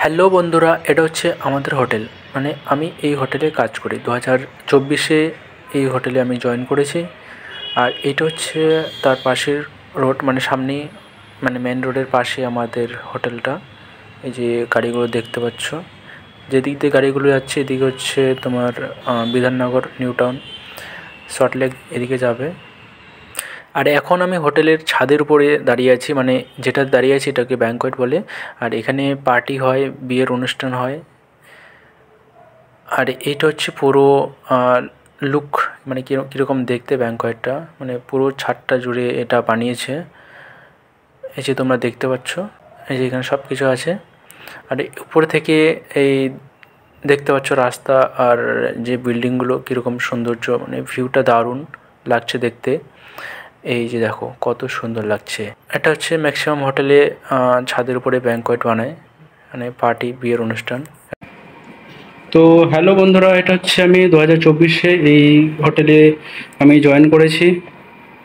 Hello বন্ধুরা, এটা হচ্ছে আমাদের হোটেল। মানে আমি এই হোটেলে কাজ করি। 2024-এ এই হোটেলে আমি জয়েন করেছি। আর এটা হচ্ছে তার পাশের রোড, মানে সামনেই, মানে মেন রোডের পাশে আমাদের হোটেলটা। এই যে গাড়িগুলো দেখতে পাচ্ছ, যেদিক দিয়ে গাড়িগুলো যাচ্ছে এদিকে হচ্ছে তোমার বিধাননগর, নিউ টাউন, সল্টলেক এদিকে যাবে। আর এখন আমি হোটেলের ছাদের উপরে দাঁড়িয়ে আছি, মানে যেটা দাঁড়িয়ে আছি এটাকে ব্যাংকোয়েট বলে। আর এখানে পার্টি হয়, বিয়ের অনুষ্ঠান হয়। আর এইটা হচ্ছে পুরো লুক, মানে কীরকম দেখতে ব্যাংকোয়েটটা, মানে পুরো ছাদটা জুড়ে এটা বানিয়েছে। এই যে তোমরা দেখতে পাচ্ছ, এই যে এখানে সব কিছু আছে। আর উপরে থেকে এই দেখতে পাচ্ছ রাস্তা আর যে বিল্ডিংগুলো কীরকম সৌন্দর্য, মানে ভিউটা দারুণ লাগছে দেখতে। এই যে দেখো কত সুন্দর লাগছে। এটা হচ্ছে ম্যাক্সিমাম হোটেলে ছাদের উপরে ব্যাংকোয়েট বানায়, মানে পার্টি, বিয়ের অনুষ্ঠান। তো হ্যালো বন্ধুরা, এটা হচ্ছে আমি 2024-এ এই হোটেলে আমি জয়েন করেছি।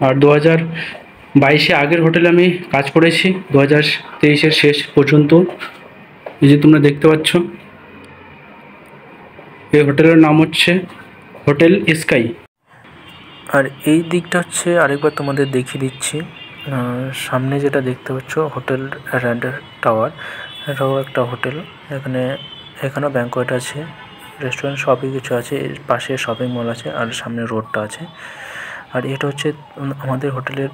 আর 2022-এ আগের হোটেলে আমি কাজ করেছি 2023-এর শেষ পর্যন্ত। এই যে তোমরা দেখতে পাচ্ছ, এই হোটেলের নাম হচ্ছে হোটেল স্কাই। আর এই দিকটা হচ্ছে আরেকবার তোমাদের দেখিয়ে দিচ্ছি। সামনে যেটা দেখতে পাচ্ছ হোটেল র্যান্ডার টাওয়ার, এটাও একটা হোটেল। এখানেও ব্যাংকোয়েট আছে, রেস্টুরেন্ট, সবই কিছু আছে। এর পাশে শপিং মল আছে আর সামনে রোডটা আছে। আর এটা হচ্ছে আমাদের হোটেলের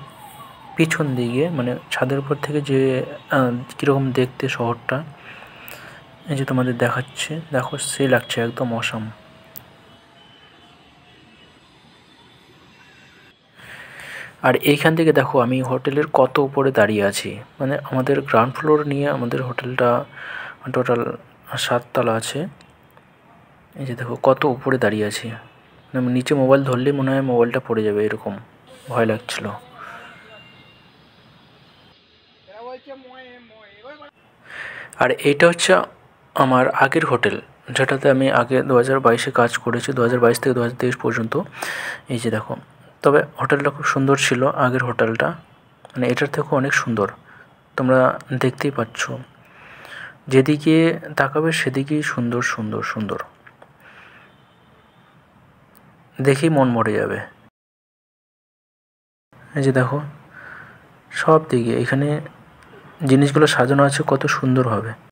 পিছন দিকে, মানে ছাদের উপর থেকে যে কীরকম দেখতে শহরটা, এই যে তোমাদের দেখাচ্ছে, দেখো সেই লাগছে, একদম অসাম। আর এইখান থেকে দেখো আমি হোটেলের কত উপরে দাঁড়িয়ে আছি। মানে আমাদের গ্রাউন্ড ফ্লোর নিয়ে আমাদের হোটেলটা টোটাল 7 তলা আছে। এই যে দেখো কত উপরে দাঁড়িয়ে আছি, মানে নিচে মোবাইল ধরলেই মনে হয় মোবাইলটা পড়ে যাবে, এরকম ভয় লাগছিল। আর এইটা হচ্ছে আমার আগের হোটেল, যেটাতে আমি আগে 2022-এ কাজ করেছি, 2022 থেকে 2023 পর্যন্ত। এই যে দেখো, তবে হোটেলটা খুব সুন্দর ছিল আগের হোটেলটা, মানে এটার থেকেও অনেক সুন্দর। তোমরা দেখতেই পাচ্ছ, যেদিকে তাকাবে সেদিকেই সুন্দর সুন্দর সুন্দর, দেখেই মন মরে যাবে। এই যে দেখো সব দিকে এখানে জিনিসগুলো সাজানো আছে কত সুন্দরভাবে।